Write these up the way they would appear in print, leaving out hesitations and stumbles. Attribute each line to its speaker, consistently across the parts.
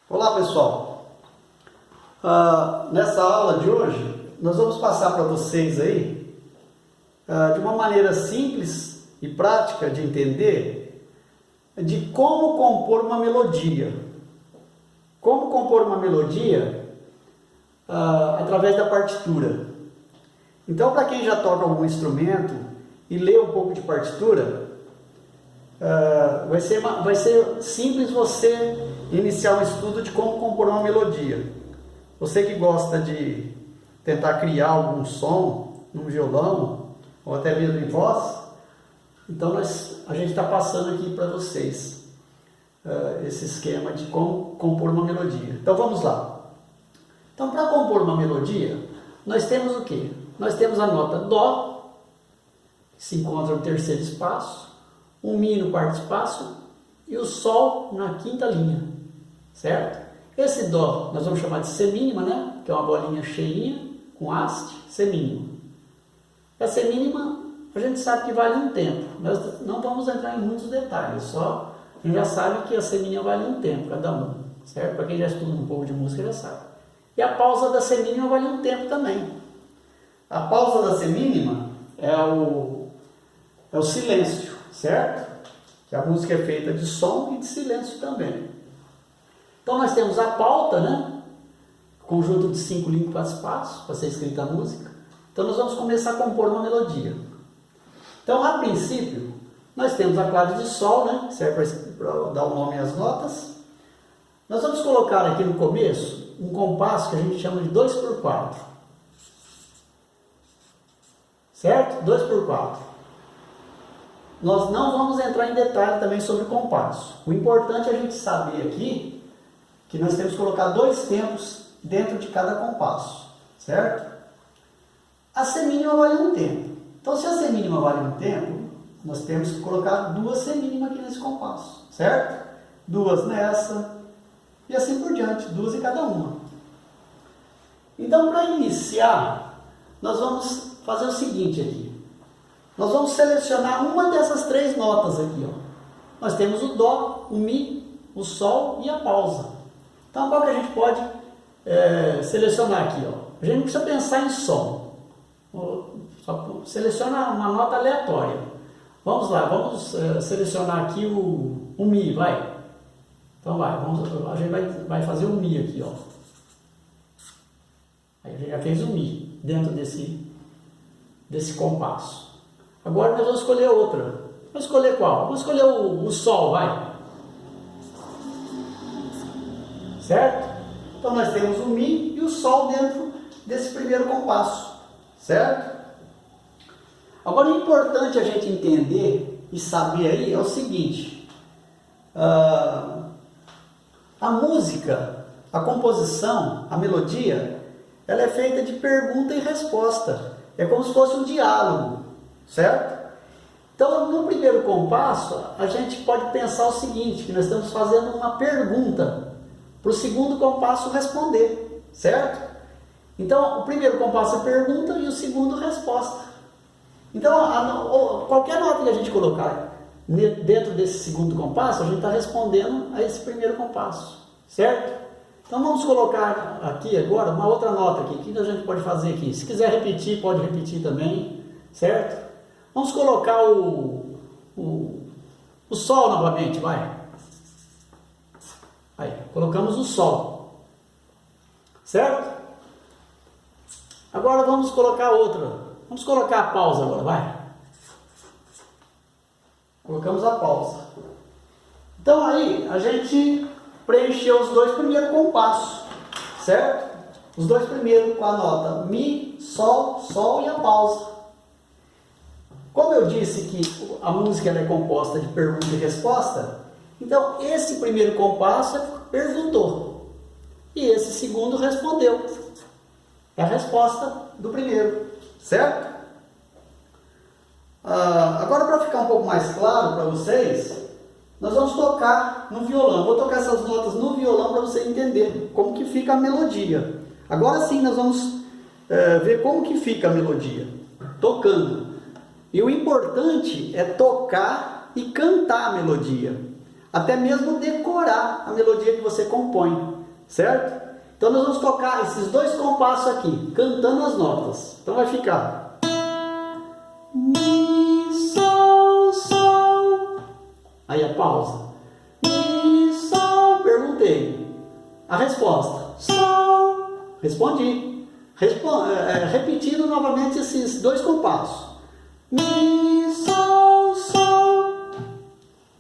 Speaker 1: Olá pessoal, nessa aula de hoje nós vamos passar para vocês aí de uma maneira simples e prática de entender de como compor uma melodia. Como compor uma melodia através da partitura. Então, para quem já toca algum instrumento e lê um pouco de partitura, vai ser simples você iniciar um estudo de como compor uma melodia. Você que gosta de tentar criar algum som num violão ou até mesmo em voz, então a gente está passando aqui para vocês esse esquema de como compor uma melodia. Então vamos lá. Então, para compor uma melodia, nós temos o quê? Nós temos a nota Dó, que se encontra no terceiro espaço, o Mi no quarto espaço e o Sol na quinta linha, certo? Esse Dó nós vamos chamar de semínima, né? Que é uma bolinha cheinha com haste, semínima. A semínima a gente sabe que vale um tempo. Nós não vamos entrar em muitos detalhes, só a gente já sabe que a semínima vale um tempo cada um, certo? Para quem já estuda um pouco de música já sabe. E a pausa da semínima vale um tempo também. A pausa da semínima é o silêncio, certo? Que a música é feita de som e de silêncio também. Então nós temos a pauta, né? Conjunto de 5 linhas e 4 espaços para ser escrita a música. Então nós vamos começar a compor uma melodia. Então, a princípio, nós temos a clave de Sol, né? Serve para dar o nome às notas. Nós vamos colocar aqui no começo um compasso que a gente chama de 2x4. Certo? 2x4. Nós não vamos entrar em detalhe também sobre o compasso. O importante é a gente saber aqui que nós temos que colocar 2 tempos dentro de cada compasso, certo? A semínima vale um tempo. Então, se a semínima vale um tempo, nós temos que colocar 2 semínimas aqui nesse compasso, certo? 2 nessa e assim por diante, 2 em cada uma. Então, para iniciar, nós vamos fazer o seguinte aqui. Nós vamos selecionar uma dessas 3 notas aqui, ó. Nós temos o Dó, o Mi, o Sol e a pausa. Então, qual que a gente pode selecionar aqui, ó? A gente não precisa pensar em som. Só seleciona uma nota aleatória. Vamos lá, vamos selecionar aqui o Mi, vai. Então a gente vai fazer o Mi aqui, ó. Aí a gente já fez o Mi dentro desse compasso. Agora nós vamos escolher outra. Vamos escolher qual? Vamos escolher o Sol, vai. Certo? Então nós temos o Mi e o Sol dentro desse primeiro compasso. Certo? Agora o importante a gente entender e saber aí é o seguinte. A música, a composição, a melodia, ela é feita de pergunta e resposta. É como se fosse um diálogo, certo? Então, no primeiro compasso, a gente pode pensar o seguinte, que nós estamos fazendo uma pergunta para o segundo compasso responder, certo? Então, o primeiro compasso é pergunta e o segundo resposta. Então, qualquer nota que a gente colocar dentro desse segundo compasso, a gente está respondendo a esse primeiro compasso, certo? Então, vamos colocar aqui agora uma outra nota aqui. O que a gente pode fazer aqui? Se quiser repetir, pode repetir também, certo? Vamos colocar o Sol novamente, vai. Aí, colocamos o Sol, certo? Agora vamos colocar outra. Vamos colocar a pausa agora, vai. Colocamos a pausa. Então aí a gente preencheu os 2 primeiros compassos, certo? Os 2 primeiros com a nota Mi, Sol, Sol e a pausa. Como eu disse que a música ela é composta de pergunta e resposta, então esse primeiro compasso perguntou e esse segundo respondeu. É a resposta do primeiro, certo? Agora, para ficar um pouco mais claro para vocês, nós vamos tocar no violão. Vou tocar essas notas no violão para você entender como que fica a melodia. Agora sim, nós vamos ver como que fica a melodia, tocando. E o importante é tocar e cantar a melodia. até mesmo decorar a melodia que você compõe, certo? Então nós vamos tocar esses dois compassos aqui, cantando as notas. Então vai ficar Mi, Sol, Sol. Aí a pausa. Mi, Sol. Perguntei. A resposta. Sol. Respondi. Repetindo novamente esses dois compassos. Mi, Sol, Sol.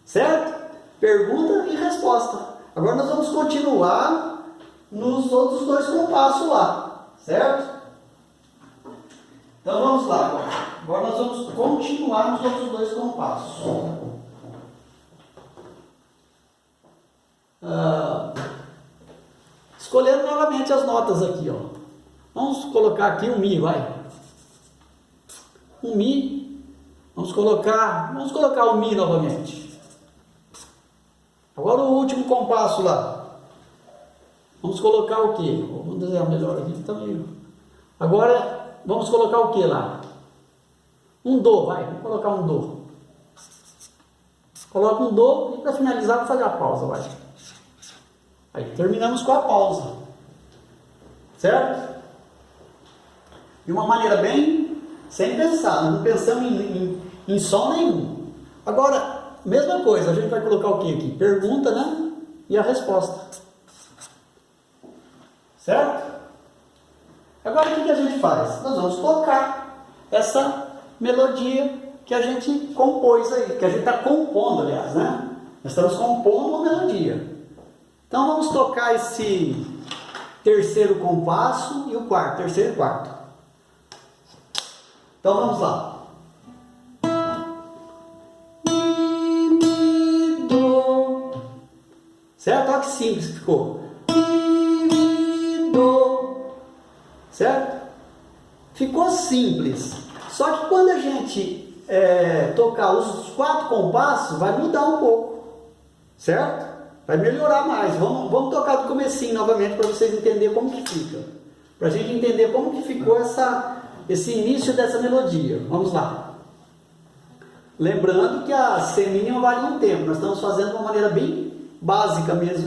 Speaker 1: Certo? Pergunta e resposta. Agora nós vamos continuar nos outros dois compassos lá, certo? Então vamos lá agora. Agora nós vamos continuar nos outros dois compassos. Escolhendo novamente as notas aqui, ó. Vamos colocar aqui o Mi, vai. O Mi. Vamos colocar o Mi novamente. Agora o último compasso lá. Vamos colocar o quê? Vamos desenhar melhor aqui também. Agora vamos colocar o que lá? Um Dó, vai. Vamos colocar um Dó. Coloca um Dó e para finalizar vou fazer a pausa, vai. Aí terminamos com a pausa. Certo? De uma maneira bem sem pensar, não pensamos em som nenhum. Agora, mesma coisa, a gente vai colocar o que aqui? Pergunta, né? E a resposta. Certo? Agora o que a gente faz? Nós vamos tocar essa melodia que a gente compôs aí, que a gente está compondo, aliás, né? Nós estamos compondo uma melodia. Então vamos tocar esse terceiro compasso e o quarto, terceiro e quarto. Então vamos lá. Mi, Mi, Dó. Certo? Olha que simples que ficou. Certo? Ficou simples. Só que quando a gente tocar os quatro compassos, vai mudar um pouco. Certo? Vai melhorar mais. Vamos tocar do comecinho novamente para vocês entenderem como que fica. Para a gente entender como que ficou esse início dessa melodia. Vamos lá. Lembrando que a semínima varia um tempo. Nós estamos fazendo de uma maneira bem básica mesmo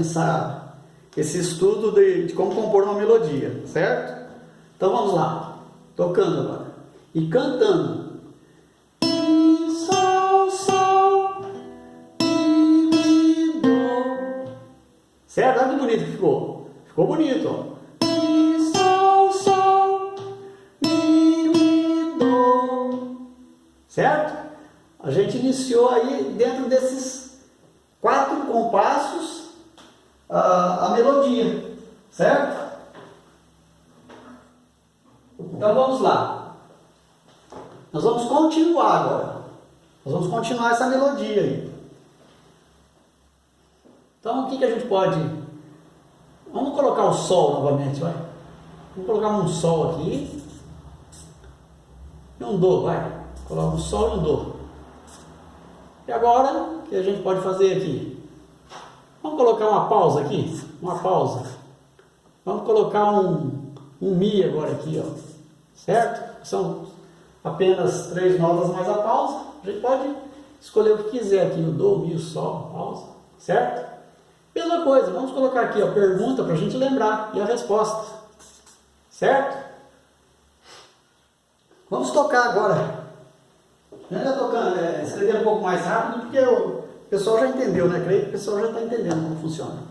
Speaker 1: esse estudo de como compor uma melodia, certo? Então vamos lá, tocando agora e cantando. Mi, Sol, Sol, Mi, Mi, Dó. Certo? Olha que bonito que ficou. Ficou bonito, ó. Mi, Sol, Sol, Mi, Mi, Dó. Certo? A gente iniciou aí dentro desses quatro compassos a melodia, certo? Então vamos lá. Nós vamos continuar agora. Nós vamos continuar essa melodia aí. Então o que a gente pode... Vamos colocar o Sol novamente, vai. Vamos colocar um Sol aqui. E um Dó, vai. Coloca um Sol e um Dó. E agora, o que a gente pode fazer aqui? Vamos colocar uma pausa aqui. Uma pausa. Vamos colocar um Mi agora aqui, ó. Certo? São apenas 3 notas mais a pausa. A gente pode escolher o que quiser aqui. O Dó, o Mi, o Sol, pausa. Certo? Mesma coisa. Vamos colocar aqui, ó, pergunta para a gente lembrar. E a resposta. Certo? Vamos tocar agora. Já tocando, escrevendo um pouco mais rápido, porque o pessoal já entendeu, né? Creio que o pessoal já está entendendo como funciona.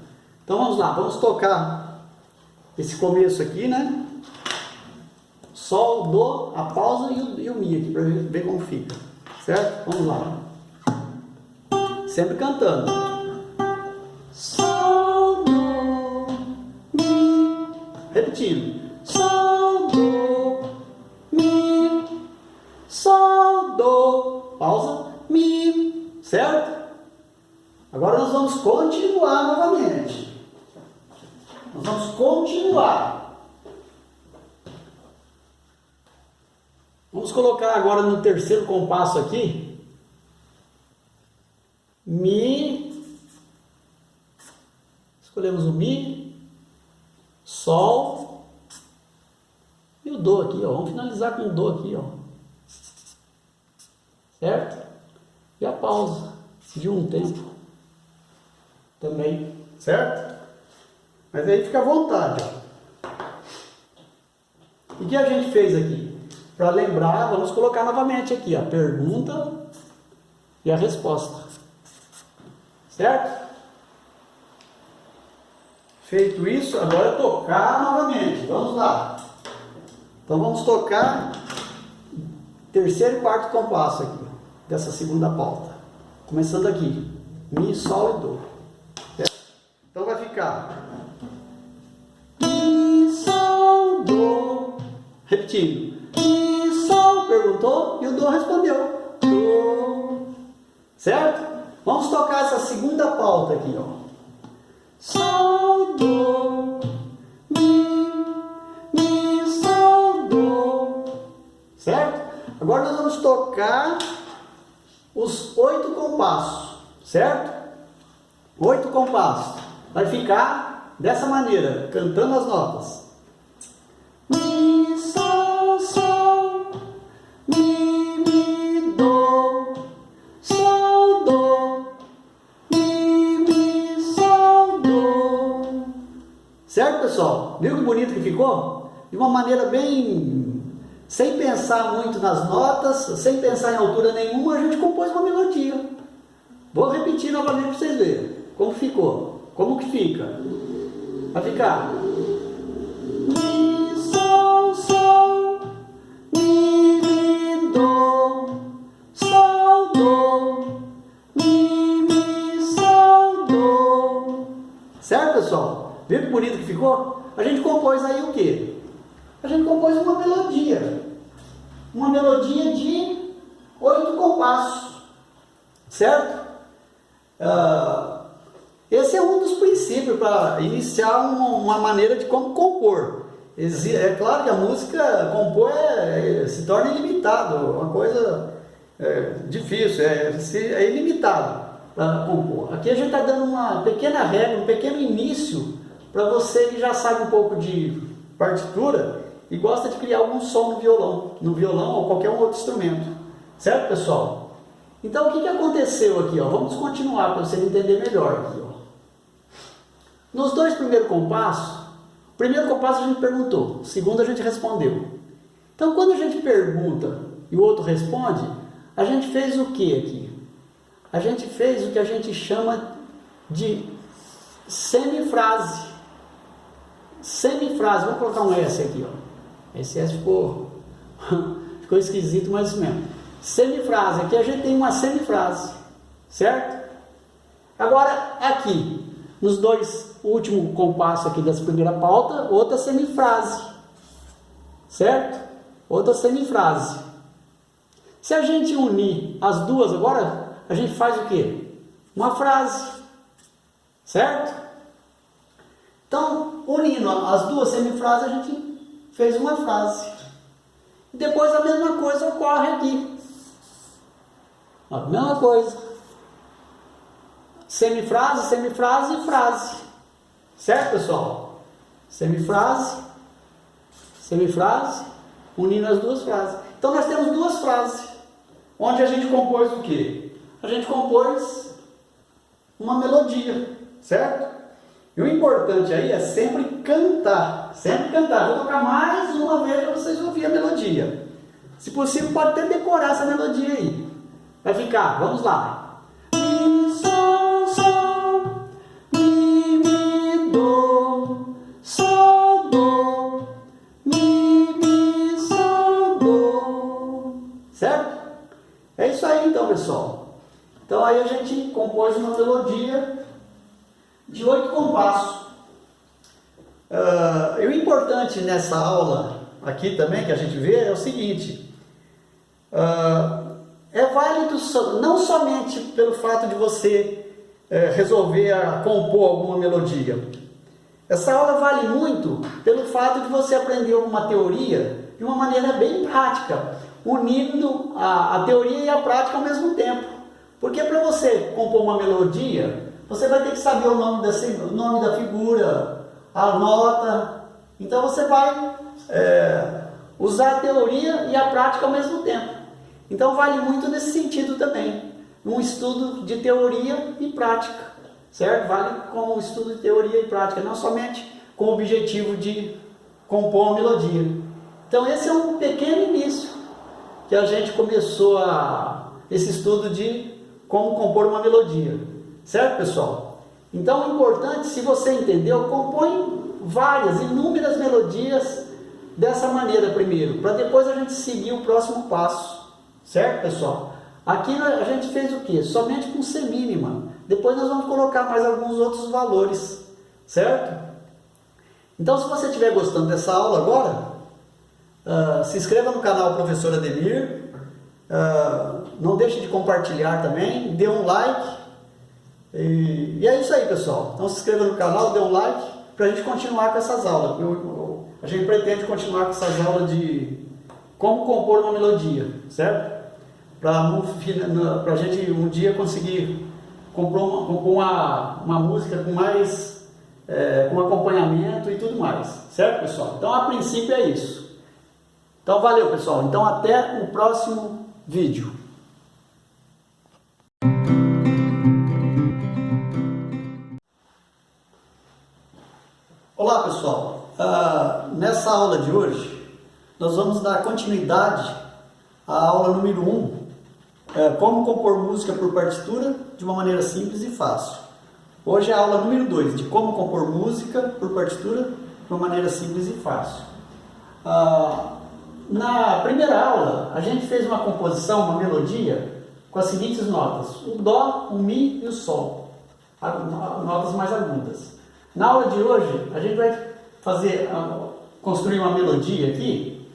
Speaker 1: Então vamos lá, vamos tocar esse começo aqui, né? Sol, Dó, a pausa e o Mi aqui, para ver como fica. Certo? Vamos lá. Sempre cantando. Sol, Dó, Mi. Repetindo. Sol, Dó, Mi. Sol, Dó, pausa, Mi, certo? Agora nós vamos continuar novamente. Nós vamos continuar. Vamos colocar agora no terceiro compasso aqui. Mi. Escolhemos o Mi. Sol. E o Dó aqui, ó. Vamos finalizar com o Dó aqui, ó. Certo? E a pausa de um tempo. também, certo? Mas aí fica à vontade, ó. E o que a gente fez aqui? Para lembrar, vamos colocar novamente aqui a pergunta e a resposta. Certo? Feito isso, agora tocar novamente. Vamos lá. Então vamos tocar terceiro e quarto compasso aqui, dessa segunda pauta. Começando aqui. Mi, Sol e Dó. Certo? Então vai ficar Mi, Sol, Dó. Repetindo. Mi, Sol perguntou e o Dó respondeu. Dó. Certo? Vamos tocar essa segunda pauta aqui, ó. Sol, Dó, Mi, Sol, Dó. Certo? Agora nós vamos tocar os 8 compassos, certo? 8 compassos. Vai ficar dessa maneira, cantando as notas. Mi, Sol, Sol, Mi, Dó, Sol, Dó, Mi, Sol, Dó. Certo, pessoal? Viu que bonito que ficou? De uma maneira bem... sem pensar muito nas notas, sem pensar em altura nenhuma, a gente compôs uma melodia. Vou repetir novamente para vocês verem como ficou. Como que fica? Vai ficar Mi, Sol, Sol, Mi, Dó, Sol, Dó, Mi, Sol, Dó. Certo, pessoal? Viu que bonito que ficou? A gente compôs aí o quê? A gente compôs uma melodia. Uma melodia de 8 compassos. Certo? Esse é um dos princípios para iniciar uma maneira de como compor. É claro que a música compor se torna ilimitado, uma coisa difícil, é ilimitado para compor. Aqui a gente está dando uma pequena regra, um pequeno início para você que já sabe um pouco de partitura e gosta de criar algum som no violão ou qualquer outro instrumento. Certo, pessoal? Então, o que aconteceu aqui? Ó? Vamos continuar para você entender melhor aqui. Ó. Nos 2 primeiros compassos, o primeiro compasso a gente perguntou, o segundo a gente respondeu. Então, quando a gente pergunta e o outro responde, a gente fez o que aqui? A gente fez o que a gente chama de semifrase. Semifrase, vamos colocar um S aqui, ó. Esse S ficou esquisito, mas isso mesmo. Semifrase, aqui a gente tem uma semifrase, certo? Agora, aqui, nos 2 últimos compassos aqui dessa primeira pauta, outra semifrase, certo? Outra semifrase. Se a gente unir as duas agora, a gente faz o quê? Uma frase, certo? Então, unindo as duas semifrases, a gente fez uma frase. Depois a mesma coisa ocorre aqui. A mesma coisa. Semifrase, semifrase e frase. Certo, pessoal? Semifrase, semifrase, unindo as duas frases. Então nós temos 2 frases, onde a gente compôs o quê? A gente compôs uma melodia, certo? E o importante aí é sempre cantar, sempre cantar. Vou tocar mais uma vez para vocês ouvirem a melodia. Se possível, pode até decorar essa melodia aí. Vai ficar, vamos lá. Mi, Sol, Sol, Mi, Dó, Sol, Dó, Mi, Sol, Dó. Certo? É isso aí então, pessoal. Então aí a gente compôs uma melodia de 8 compassos. E o importante nessa aula aqui também que a gente vê é o seguinte: é válido não somente pelo fato de você resolver compor alguma melodia. Essa aula vale muito pelo fato de você aprender uma teoria de uma maneira bem prática, unindo a teoria e a prática ao mesmo tempo. Porque para você compor uma melodia, você vai ter que saber o nome da figura, a nota. Então você vai usar a teoria e a prática ao mesmo tempo. Então vale muito nesse sentido também, um estudo de teoria e prática. certo? Vale como estudo de teoria e prática, não somente com o objetivo de compor uma melodia. Então esse é um pequeno início que a gente começou esse estudo de como compor uma melodia, certo, pessoal? Então o importante, se você entendeu, compõe várias, inúmeras melodias dessa maneira primeiro, para depois a gente seguir o próximo passo, certo, pessoal? Aqui a gente fez o que? Somente com C mínima. Depois nós vamos colocar mais alguns outros valores, certo? Então, se você estiver gostando dessa aula agora, se inscreva no canal Professor Ademir, não deixe de compartilhar também, dê um like, e é isso aí, pessoal. Então, se inscreva no canal, dê um like, para a gente continuar com essas aulas. A gente pretende continuar com essas aulas de como compor uma melodia, certo? Para a gente um dia conseguir compor uma música com mais com acompanhamento e tudo mais, certo, pessoal? Então a princípio é isso. Então valeu, pessoal. Então até o próximo vídeo. Olá, pessoal. Nessa aula de hoje nós vamos dar continuidade à aula número 1, como compor música por partitura de uma maneira simples e fácil. Hoje é a aula número 2, de como compor música por partitura de uma maneira simples e fácil. Na primeira aula, a gente fez uma composição, uma melodia, com as seguintes notas: o Dó, o Mi e o Sol, notas mais agudas. Na aula de hoje, a gente vai construir uma melodia aqui,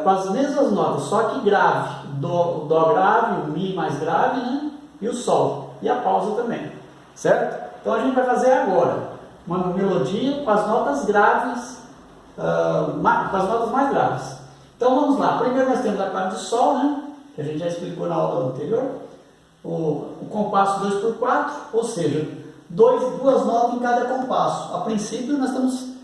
Speaker 1: com as mesmas notas, só que grave. O Dó grave, o Mi mais grave, né? E o Sol. E a pausa também. Certo? Então a gente vai fazer agora uma melodia com as notas graves, com as notas mais graves. Então vamos lá. Primeiro nós temos a clave de Sol, né? Que a gente já explicou na aula anterior. O compasso 2x4, ou seja, duas notas em cada compasso. A princípio nós estamos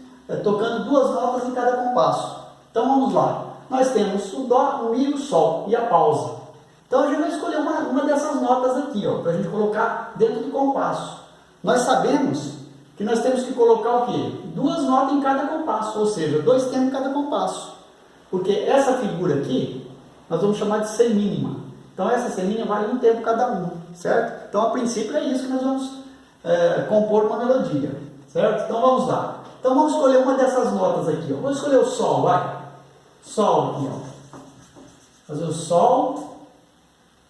Speaker 1: tocando 2 notas em cada compasso. Então vamos lá. Nós temos o Dó, o Mi e o Sol, e a pausa. Então a gente vai escolher uma dessas notas aqui, para a gente colocar dentro do compasso. Nós sabemos que nós temos que colocar o quê? 2 notas em cada compasso, ou seja, 2 tempos em cada compasso. Porque essa figura aqui, nós vamos chamar de C mínima. Então essa C mínima vale 1 tempo cada um, certo? Então a princípio é isso que nós vamos compor uma melodia, certo? Então vamos lá. Então vamos escolher uma dessas notas aqui, Vamos escolher o Sol, vai. Sol aqui, Fazer o Sol.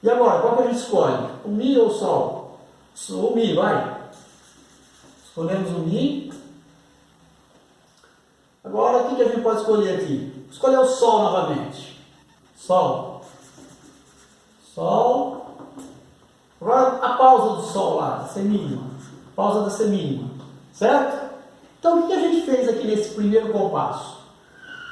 Speaker 1: E agora, qual que a gente escolhe? O Mi ou o Sol? O Mi, vai. Escolhemos o Mi. Agora, o que a gente pode escolher aqui? Escolher o Sol novamente. Sol. Sol. Agora, a pausa do Sol lá, C mínima. Pausa da C mínima. Certo? Então, o que a gente fez aqui nesse primeiro compasso?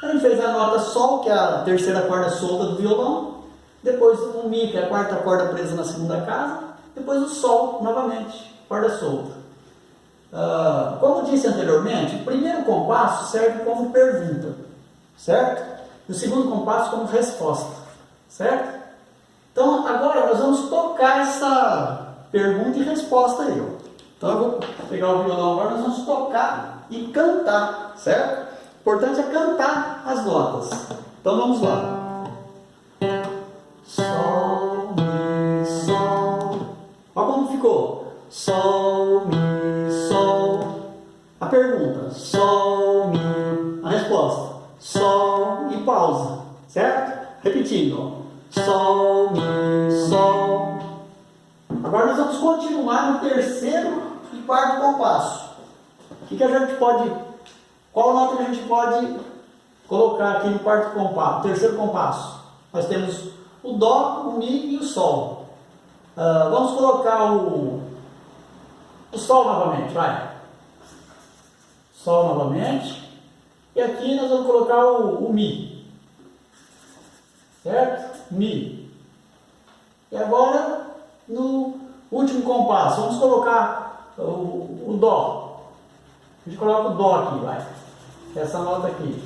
Speaker 1: A gente fez a nota Sol, que é a terceira corda solta do violão. Depois o Mi, que é a quarta corda presa na segunda casa. Depois o Sol, novamente, corda solta. Como disse anteriormente, o primeiro compasso serve como pergunta, certo? E o segundo compasso como resposta, certo? Então agora nós vamos tocar essa pergunta e resposta aí. Então eu vou pegar o violão agora, nós vamos tocar e cantar, certo? O importante é cantar as notas. Então vamos lá. Sol, Mi, Sol. Olha como ficou. Sol, Mi, Sol. A pergunta: Sol, Mi. A resposta: Sol e pausa. Certo? Repetindo. Sol, Mi, Sol. Agora nós vamos continuar no terceiro e quarto compasso. O que a gente pode... Qual nota que a gente pode colocar aqui no quarto compasso, terceiro compasso? Nós temos o Dó, o Mi e o Sol. Vamos colocar o Sol novamente, vai. Sol novamente. E aqui nós vamos colocar o Mi. Certo? Mi. E agora, no último compasso, vamos colocar o Dó. A gente coloca o Dó aqui, vai. Essa nota aqui.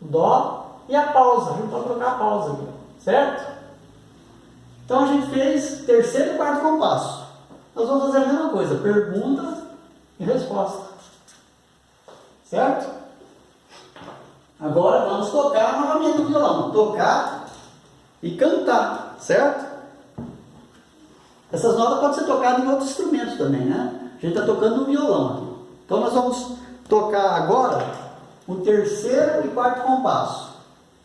Speaker 1: O Dó e a pausa. A gente pode colocar a pausa aqui, certo? Então a gente fez terceiro e quarto compasso. nós vamos fazer a mesma coisa, pergunta e resposta. Certo? Agora vamos tocar novamente no violão. Tocar e cantar, certo? Essas notas podem ser tocadas em outros instrumentos também, né? A gente está tocando no violão aqui. Então nós vamos tocar agora o terceiro e quarto compasso.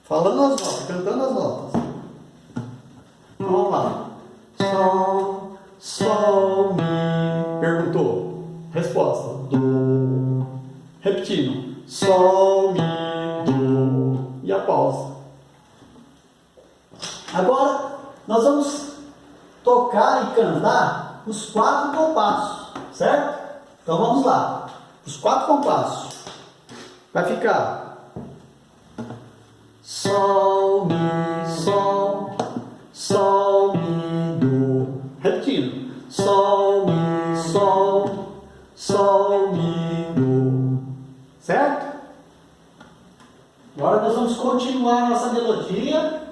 Speaker 1: Falando as notas, cantando as notas. Então vamos lá. Sol, sol, mi. Perguntou. Resposta. Do. Repetindo. Sol, mi, do. E a pausa. Agora nós vamos tocar e cantar os quatro compassos. Certo? Então vamos lá. Os quatro compassos. Vai ficar sol, mi, sol, sol, mi, do. Repetindo. Sol, mi, sol, sol, mi, do. Certo? Agora nós vamos continuar nossa melodia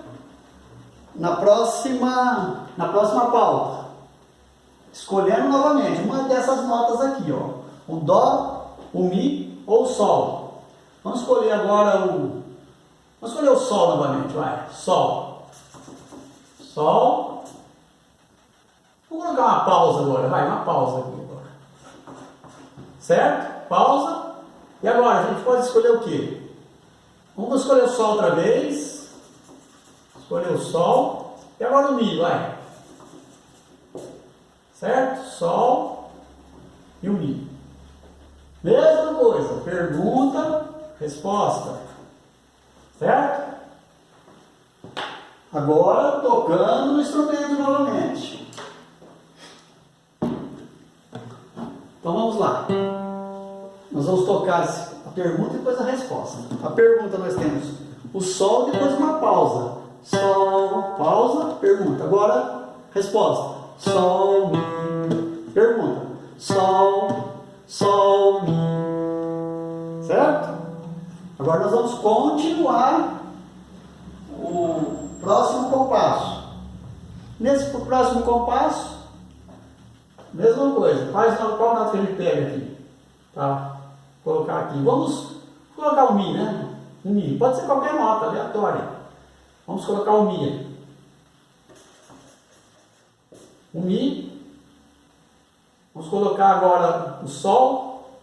Speaker 1: na próxima pauta. Escolhendo novamente uma dessas notas aqui, ó. O dó, o mi ou o sol. Vamos escolher agora vamos escolher o sol novamente, vai. Sol. Sol. Vou colocar uma pausa agora, vai, uma pausa aqui agora. Certo? Pausa. E agora, a gente pode escolher o quê? Vamos escolher o sol outra vez. Escolher o sol. E agora o mi, vai. Certo? Sol e o mi. Mesma coisa. Pergunta, resposta. Certo? Agora tocando no instrumento novamente. Então vamos lá. Nós vamos tocar a pergunta e depois a resposta. A pergunta nós temos o sol, depois uma pausa. Sol, pausa, pergunta. Agora, resposta. Sol, mi. Pergunta. Sol, sol, mi. Certo? Agora nós vamos continuar o próximo compasso. Nesse próximo compasso, mesma coisa. Qual nota que a gente pega aqui? Tá? Colocar aqui. Vamos colocar o mi, né? O mi. Pode ser qualquer nota, aleatória. Vamos colocar o mi aqui. O mi. Vamos colocar agora o sol.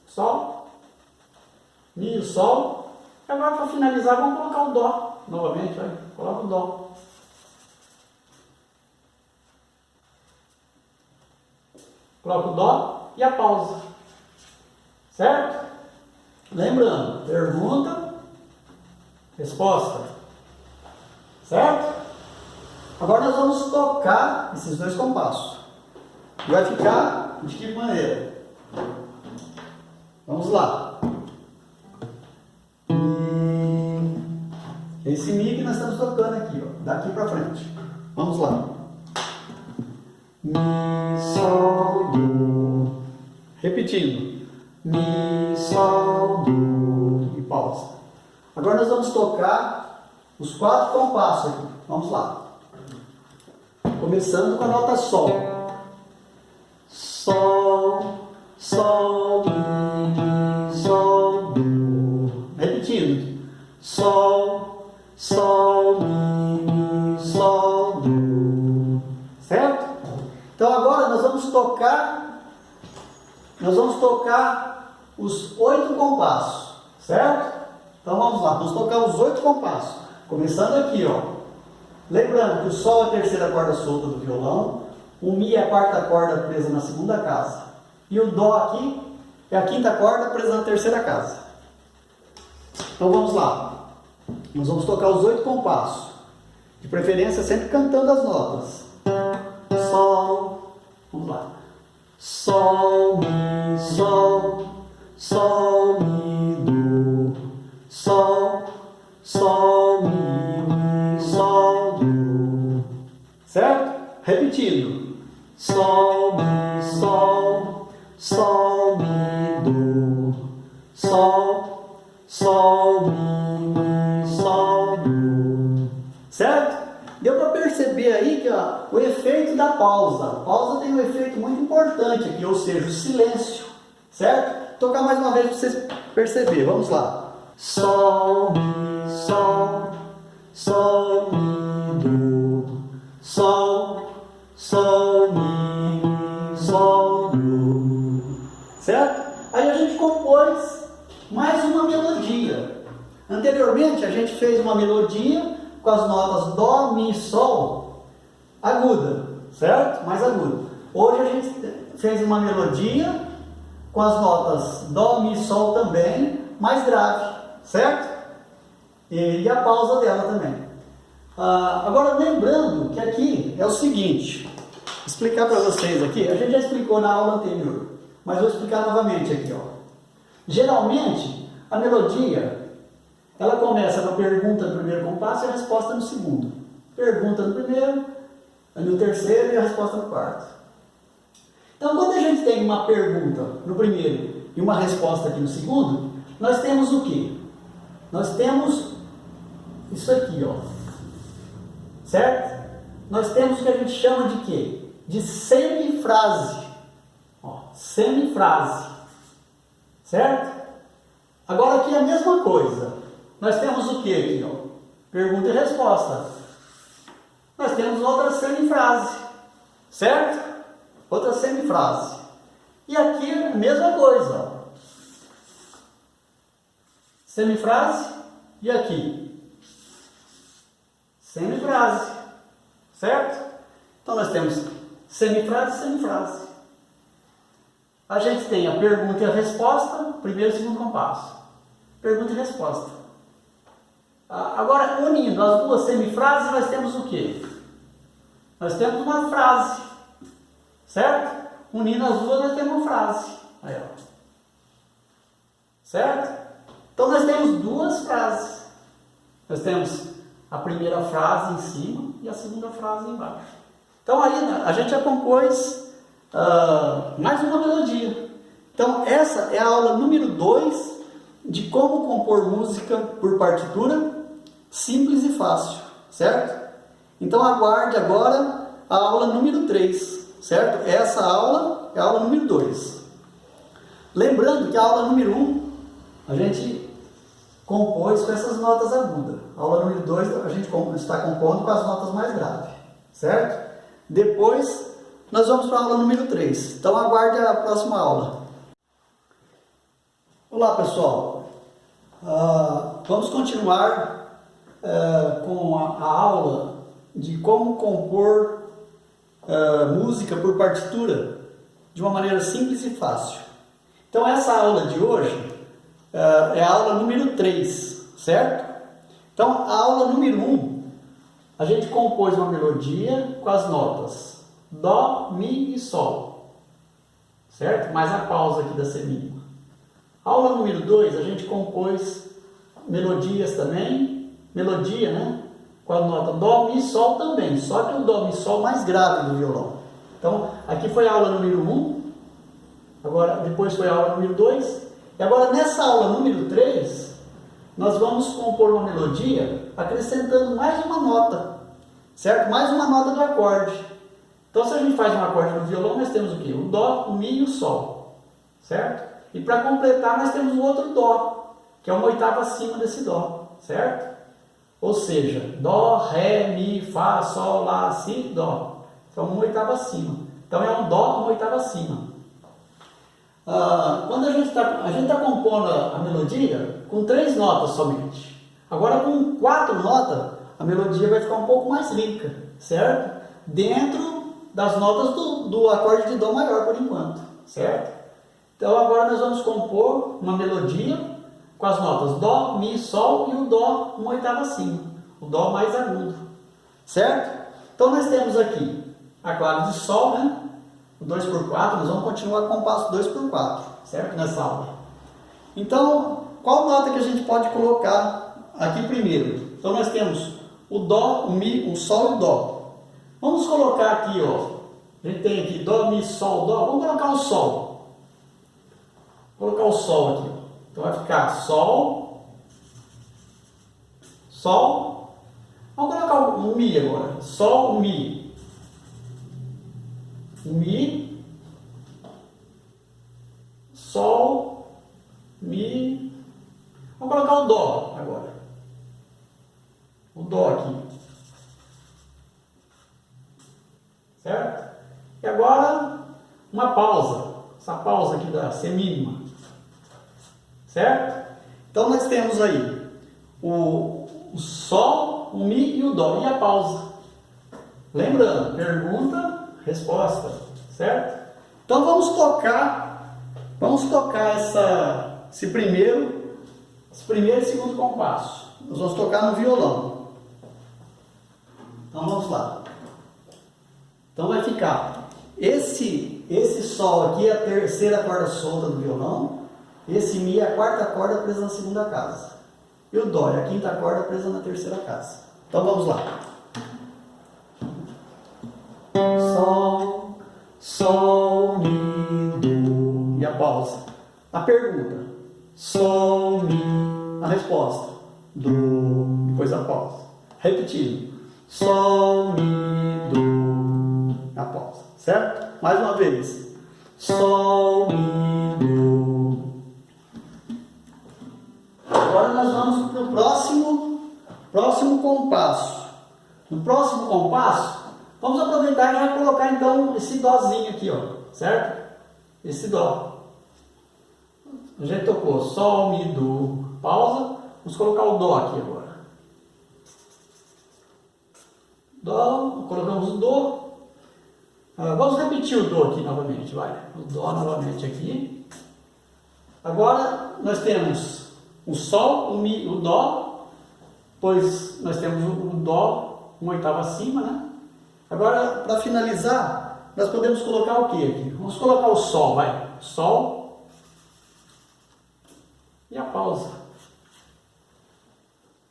Speaker 1: Sol. Mi e o sol. E agora para finalizar vamos colocar o dó. Novamente, vai. Coloca o dó. Coloca o dó e a pausa. Certo? Lembrando, pergunta, resposta. Certo? Agora nós vamos tocar esses dois compassos. E vai ficar de que maneira? Vamos lá. Esse mi que nós estamos tocando aqui, ó, daqui para frente. Vamos lá. Mi, sol, do. Repetindo. Mi, sol, do. E pausa. Agora nós vamos tocar os quatro compassos aqui. Vamos lá. Começando com a nota sol. Sol, sol, mi, sol, do. Repetindo. Sol, sol, mi, sol, do. Certo? Então agora nós vamos tocar os 8 compassos, certo? Então vamos lá, vamos tocar os 8 compassos, começando aqui, ó. Lembrando que o sol é a terceira corda solta do violão, o mi é a quarta corda presa na segunda casa, e o dó aqui é a quinta corda presa na terceira casa. Então vamos lá, nós vamos tocar os 8 compassos, de preferência sempre cantando as notas. Sol, vamos lá. Sol, mi, sol, sol, mi, do. Sol, sol, mi, sol, do. Certo? Repetindo. Sol, mi, sol, sol, mi, do. Sol, sol, mi, sol, do. Certo? Deu para perceber aí que, ó, o efeito da pausa. A pausa tem um efeito muito importante aqui, ou seja, o silêncio, certo? Vou tocar mais uma vez para vocês perceberem. Vamos lá. Sol, mi, sol, sol, mi, do, sol, sol, mi, sol, do. Certo? Aí a gente compôs mais uma melodia. Anteriormente a gente fez uma melodia com as notas dó, mi, sol, aguda, certo? Mais aguda. Hoje a gente fez uma melodia com as notas dó, mi, sol também, mais grave, certo? E a pausa dela também. Agora lembrando que aqui é o seguinte, vou explicar para vocês aqui, a gente já explicou na aula anterior, mas vou explicar novamente aqui, ó. Geralmente a melodia ela começa com a pergunta no primeiro compasso e a resposta no segundo. Pergunta no primeiro, no terceiro e a resposta no quarto. Então, quando a gente tem uma pergunta no primeiro e uma resposta aqui no segundo, nós temos o quê? Nós temos isso aqui, ó. Certo? Nós temos o que a gente chama de quê? De semifrase. Ó, semifrase. Certo? Agora aqui é a mesma coisa. Nós temos o que aqui, ó? Pergunta e resposta. Nós temos outra semifrase, certo? Outra semifrase. E aqui é a mesma coisa, ó. Semifrase e aqui. Semifrase, certo? Então nós temos semifrase e semifrase. A gente tem a pergunta e a resposta, primeiro e segundo compasso. Pergunta e resposta. Agora, unindo as duas semifrases, nós temos o quê? Nós temos uma frase, certo? Unindo as duas, nós temos uma frase. Aí, ó. Certo? Então, nós temos duas frases. Nós temos a primeira frase em cima e a segunda frase embaixo. Então, aí a gente já compôs mais uma melodia. Então, essa é a aula número 2 de como compor música por partitura simples e fácil, certo? Então aguarde agora a aula número 3, certo? Essa aula é a aula número 2. Lembrando que a aula número 1 a gente compôs com essas notas agudas. A aula número 2 a gente está compondo com as notas mais graves, certo? Depois nós vamos para a aula número 3. Então aguarde a próxima aula. Olá pessoal, vamos continuar com a aula de como compor música por partitura de uma maneira simples e fácil. Então essa aula de hoje é a aula número 3, certo? Então a aula número 1 a gente compôs uma melodia com as notas dó, mi e sol, certo? Mais a pausa aqui da semínima. Aula número 2 a gente compôs melodias também, melodia, né? Com a nota dó, mi, sol também, só que o dó, mi, sol mais grave do violão. Então, aqui foi a aula número 1, agora depois foi a aula número 2, e agora nessa aula número 3, nós vamos compor uma melodia acrescentando mais uma nota, certo? Mais uma nota do acorde. Então, se a gente faz um acorde no violão, nós temos o quê? O dó, o mi e o sol, certo? E para completar, nós temos o outro dó, que é uma oitava acima desse dó, certo? Ou seja, dó, ré, mi, fá, sol, lá, si, dó. Então, uma oitava acima. Então, é um dó, uma oitava acima. Quando a gente está compondo a melodia com 3 notas somente. Agora, com 4 notas, a melodia vai ficar um pouco mais rica, certo? Dentro das notas do acorde de dó maior, por enquanto, certo? Então, agora nós vamos compor uma melodia com as notas dó, mi, sol e o dó uma oitava acima, o dó mais agudo, certo? Então nós temos aqui a clave de sol, né? O 2/4, nós vamos continuar com o compasso 2/4, certo? Nessa aula. Então, qual nota que a gente pode colocar aqui primeiro? Então nós temos o dó, o mi, o sol e o dó. Vamos colocar aqui, ó. A gente tem aqui dó, mi, sol, dó. Vamos colocar o sol. Vou colocar o sol aqui, ó. Então vai ficar sol, sol. Vamos colocar o mi agora. Sol, mi. Mi, Sol, Mi. Vamos colocar o Dó agora. O Dó aqui. Certo? E agora uma pausa. Essa pausa aqui da semínima. Certo? Então nós temos aí o Sol, o Mi e o Dó. E a pausa? Lembrando, pergunta, resposta. Certo? Então vamos tocar esse primeiro e segundo compasso. Nós vamos tocar no violão. Então vamos lá. Então vai ficar esse Sol aqui é a terceira corda solta do violão, esse Mi é a quarta corda presa na segunda casa, e o Dó é a quinta corda presa na terceira casa. Então vamos lá. Sol, Sol, Mi, Do. E a pausa. A pergunta. Sol, Mi. A resposta. Do. Depois a pausa. Repetindo. Sol, Mi, Do. A pausa. Certo? Mais uma vez. Sol, Mi, Do. Agora nós vamos para o próximo compasso. No próximo compasso, vamos aproveitar e já colocar então esse Dózinho aqui, ó, certo? Esse Dó. A gente tocou Sol, Mi, Do, pausa. Vamos colocar o Dó aqui agora. Dó, colocamos o Dó. Vamos repetir o Dó aqui novamente, vai. O Dó novamente aqui. Agora nós temos o Sol, o Mi, o Dó. Depois nós temos o Dó, uma oitava acima, né? Agora, para finalizar, nós podemos colocar o que aqui? Vamos colocar o Sol, vai. Sol. E a pausa.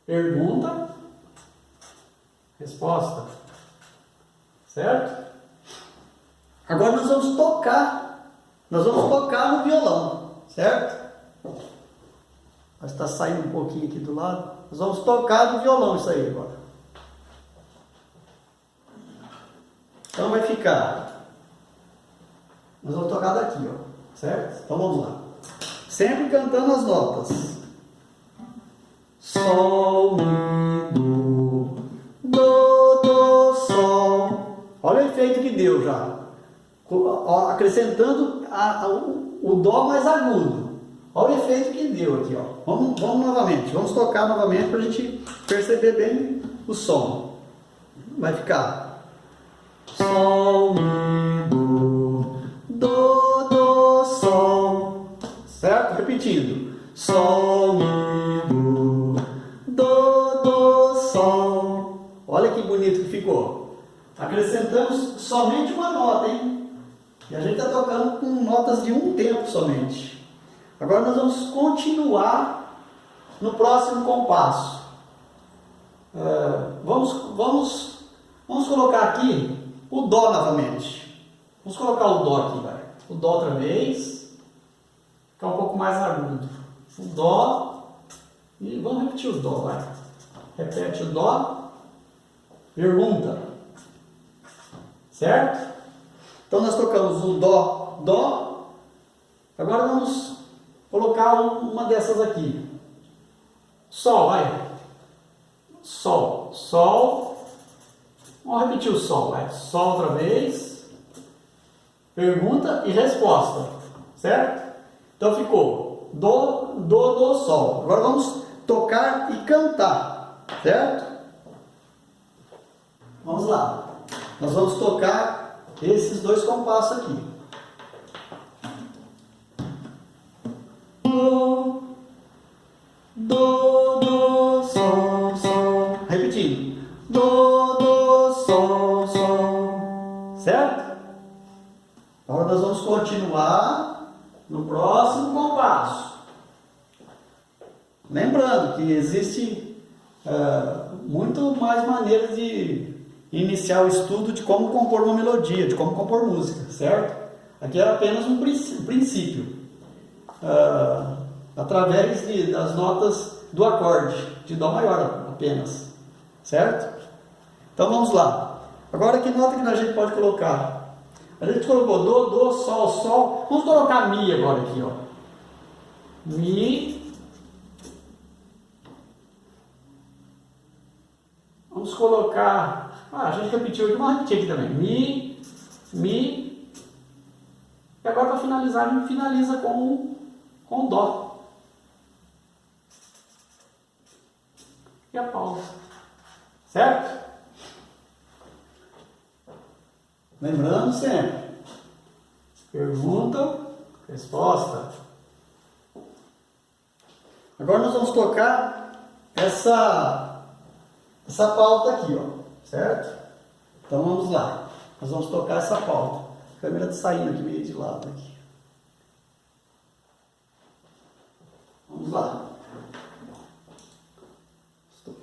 Speaker 1: Pergunta. Resposta. Certo? Agora nós vamos tocar. Nós vamos tocar no violão. Certo? Mas está saindo um pouquinho aqui do lado. Nós vamos tocar no violão isso aí agora. Então vai ficar. Nós vamos tocar daqui, ó. Certo? Então vamos lá. Sempre cantando as notas. Sol, Mi, Do. Do, Do, Sol. Olha o efeito que deu já. Acrescentando o Dó mais agudo. Olha o efeito que deu aqui, ó. Vamos novamente. Vamos tocar novamente para a gente perceber bem o som. Vai ficar. Sol, Mi, Do. Do, Do, Sol. Certo? Repetindo. Sol, Mi, Do. Do, Do, Sol. Olha que bonito que ficou. Acrescentamos somente uma nota, hein? E a gente está tocando com notas de um tempo somente. Agora nós vamos continuar no próximo compasso. Vamos colocar aqui o Dó novamente. Vamos colocar o Dó aqui, vai. O Dó outra vez. Ficar um pouco mais agudo. O Dó. E vamos repetir o Dó, vai. Repete o Dó. Pergunta. Certo? Então nós tocamos o Dó, Dó. Agora vamos colocar uma dessas aqui. Sol, vai. Sol, Sol. Vamos repetir o Sol, vai. Sol outra vez. Pergunta e resposta. Certo? Então ficou Do, Do, Do, Sol. Agora vamos tocar e cantar. Certo? Vamos lá. Nós vamos tocar esses dois compassos aqui. Do, Do, Do, Sol, Sol. Repetindo. Do, Do, Sol, Sol. Certo? Agora nós vamos continuar no próximo compasso. Lembrando que existe muito mais maneiras de iniciar o estudo de como compor uma melodia, de como compor música, certo? Aqui é apenas um princípio. Através das notas do acorde, de Dó maior apenas, certo? Então vamos lá. Agora que nota que a gente pode colocar? A gente colocou do, sol. Vamos colocar mi agora aqui, ó. Mi. Vamos colocar... a gente repetiu aqui, vamos repetir aqui também. Mi. E agora para finalizar, a gente finaliza com dó. E a pausa. Certo? Lembrando sempre. Pergunta, resposta. Agora nós vamos tocar essa pauta aqui, ó. Certo? Então vamos lá. Nós vamos tocar essa pauta. A câmera está saindo aqui meio de lado aqui. Vamos lá.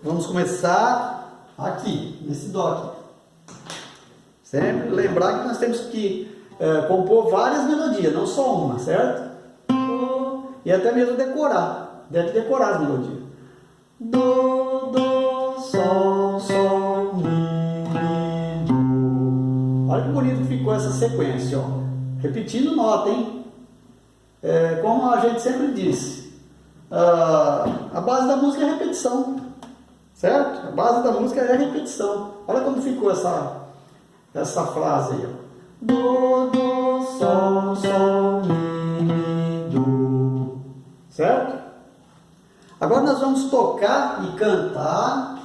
Speaker 1: Vamos começar aqui, nesse dó aqui. Sempre lembrar que nós temos que compor várias melodias, não só uma, certo? E até mesmo decorar. Deve decorar as melodias. Do, sol, mi, do. Olha que bonito que ficou essa sequência, ó. Repetindo nota, hein? Como a gente sempre disse, a base da música é a repetição, certo? A base da música é a repetição. Olha como ficou essa frase aí, ó. Do, sol, mi, do. Certo? Agora nós vamos tocar e cantar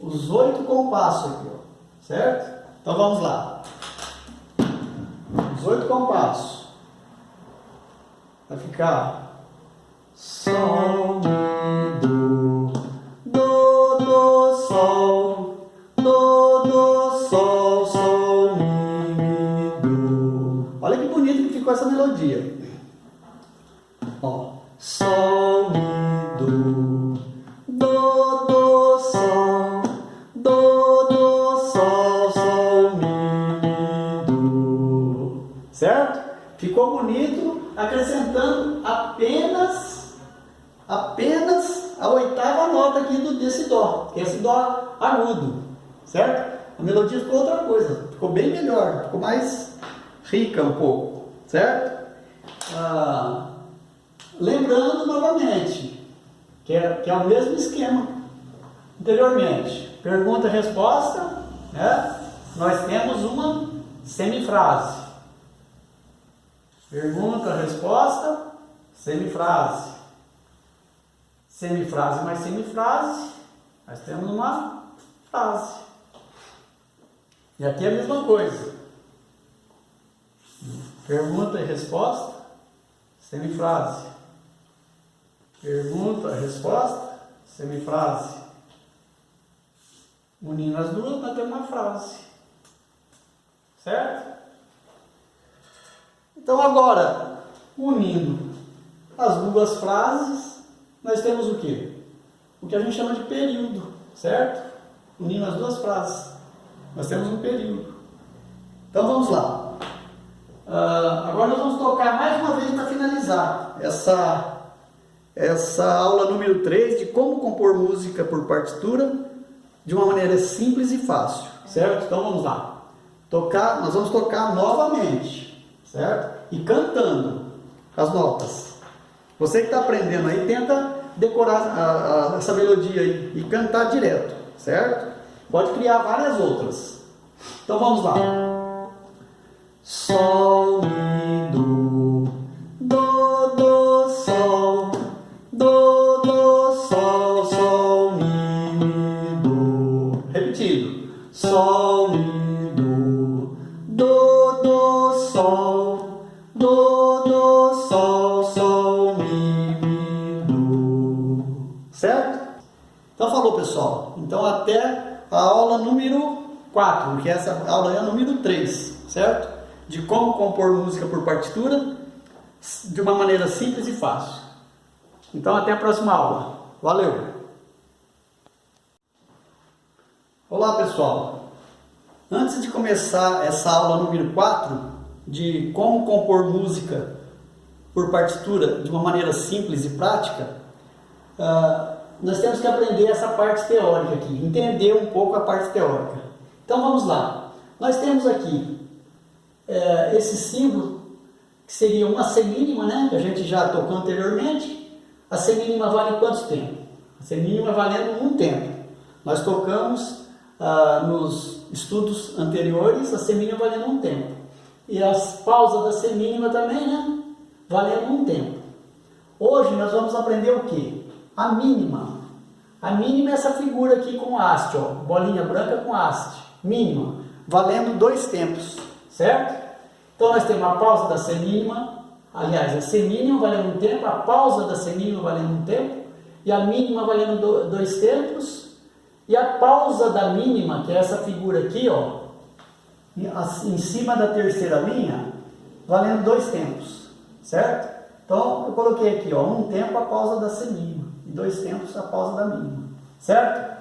Speaker 1: os 8 compassos aqui, ó. Certo? Então vamos lá. Os 8 compassos. Vai ficar sol, mi, do, sol, do, sol, mi, do. Olha que bonito que ficou essa melodia. Ó, sol, mi, do, sol, sol, mi, do. Certo? Ficou bonito, acrescentando apenas a 8ª nota aqui desse dó, que é esse dó agudo, certo? A melodia ficou outra coisa, ficou bem melhor, ficou mais rica um pouco, certo? Lembrando novamente, que é o mesmo esquema anteriormente, pergunta e resposta, né? Nós temos uma semifrase. Pergunta, resposta, semifrase. Semifrase mais semifrase, nós temos uma frase. E aqui é a mesma coisa. Pergunta e resposta, semifrase. Pergunta, resposta, semifrase. Unindo as duas, nós temos uma frase. Certo? Então agora, unindo as duas frases, nós temos o quê? O que a gente chama de período, certo? Unindo as duas frases, nós temos um período. Então vamos lá. Agora nós vamos tocar mais uma vez para finalizar essa aula número 3 de como compor música por partitura de uma maneira simples e fácil, certo? Então vamos lá. Nós vamos tocar novamente, certo? E cantando as notas. Você que está aprendendo aí, tenta decorar essa melodia aí e cantar direto, certo? Pode criar várias outras. Então vamos lá. Sol, mi, do, sol, sol, mi, do. Repetido. Sol, mi, do, sol, sol, mi, do. Certo? Então falou, pessoal. Então até a aula número 4, porque essa aula é a número 3, certo? De como compor música por partitura de uma maneira simples e fácil. Então até a próxima aula. Valeu! Olá, pessoal! Antes de começar essa aula número 4 de como compor música por partitura de uma maneira simples e prática, nós temos que aprender essa parte teórica aqui, entender um pouco a parte teórica. Então vamos lá. Nós temos aqui esse símbolo, que seria uma semínima, né? Que a gente já tocou anteriormente. A semínima vale quanto tempo? A semínima valendo um tempo. Nós tocamos nos estudos anteriores a semínima valendo um tempo. E as pausas da semínima também, né? Valendo um tempo. Hoje nós vamos aprender o que? A mínima. A mínima é essa figura aqui com haste, ó, bolinha branca com haste. Mínima, valendo 2 tempos, certo? Então nós temos a pausa da semínima, aliás, a semínima valendo um tempo, a pausa da semínima valendo um tempo, e a mínima valendo 2 tempos, e a pausa da mínima, que é essa figura aqui, ó, em cima da terceira linha, valendo 2 tempos, certo? Então eu coloquei aqui, ó, um tempo a pausa da semínima, e 2 tempos a pausa da mínima, certo?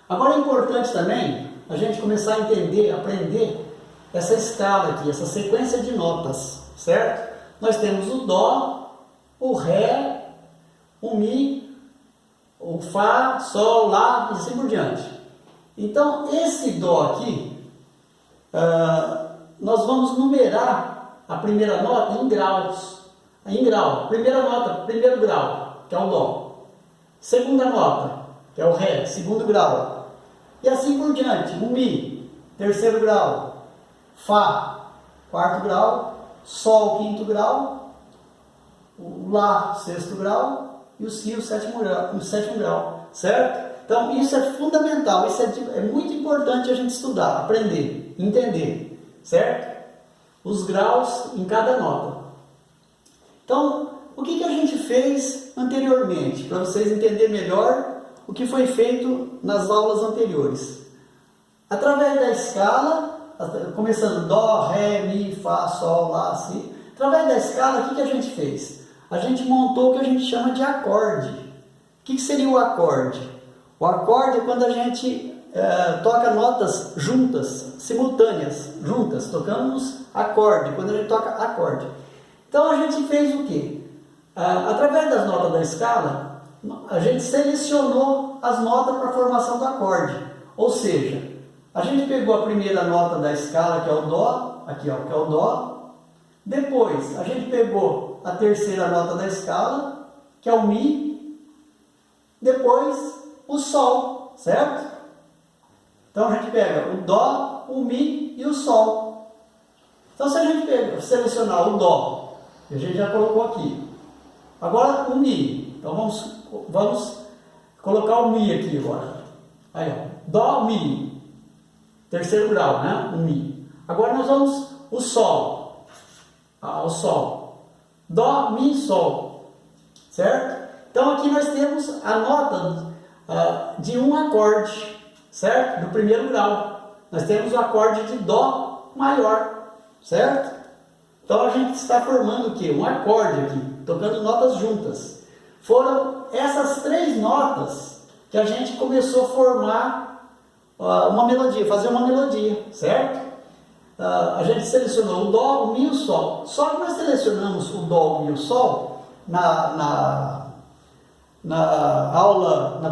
Speaker 1: Agora é importante também a gente começar a entender, aprender essa escala aqui, essa sequência de notas, certo? Nós temos o Dó, o Ré, o Mi, o Fá, Sol, Lá e assim por diante. Então, esse Dó aqui, nós vamos numerar a primeira nota em graus. Em grau, primeira nota, primeiro grau, que é o Dó. Segunda nota, que é o Ré, segundo grau. E assim por diante, o Mi, terceiro grau. Fá, quarto grau, Sol, quinto grau, o Lá, sexto grau, e o Si, o sétimo grau, certo? Então, isso é fundamental, isso é muito importante a gente estudar, aprender, entender, certo? Os graus em cada nota. Então, o que a gente fez anteriormente, para vocês entenderem melhor o que foi feito nas aulas anteriores? Através da escala, começando Dó, Ré, Mi, Fá, Sol, Lá, Si. Através da escala, o que a gente fez? A gente montou o que a gente chama de acorde. O que seria o acorde? O acorde é quando a gente toca notas juntas, simultâneas, juntas. Tocamos acorde, quando a gente toca acorde. Então a gente fez o quê? Através das notas da escala, a gente selecionou as notas para a formação do acorde. Ou seja, a gente pegou a primeira nota da escala, que é o Dó, aqui ó, que é o Dó. Depois, a gente pegou a terceira nota da escala, que é o Mi. Depois, o Sol, certo? Então, a gente pega o Dó, o Mi e o Sol. Então, se a gente selecionar o Dó, a gente já colocou aqui. Agora, o Mi. Então, vamos colocar o Mi aqui agora. Aí, ó. Dó, Mi. Terceiro grau, né? O Mi. Agora nós vamos o Sol. O Sol. Dó, Mi, Sol. Certo? Então aqui nós temos a nota de um acorde, certo? Do primeiro grau. Nós temos o acorde de Dó maior, certo? Então a gente está formando o quê? Um acorde aqui, tocando notas juntas. Foram essas 3 notas que a gente começou a formar uma melodia, fazer uma melodia, certo? A gente selecionou o Dó, o Mi e o Sol. Só que nós selecionamos o Dó, o Mi e o Sol na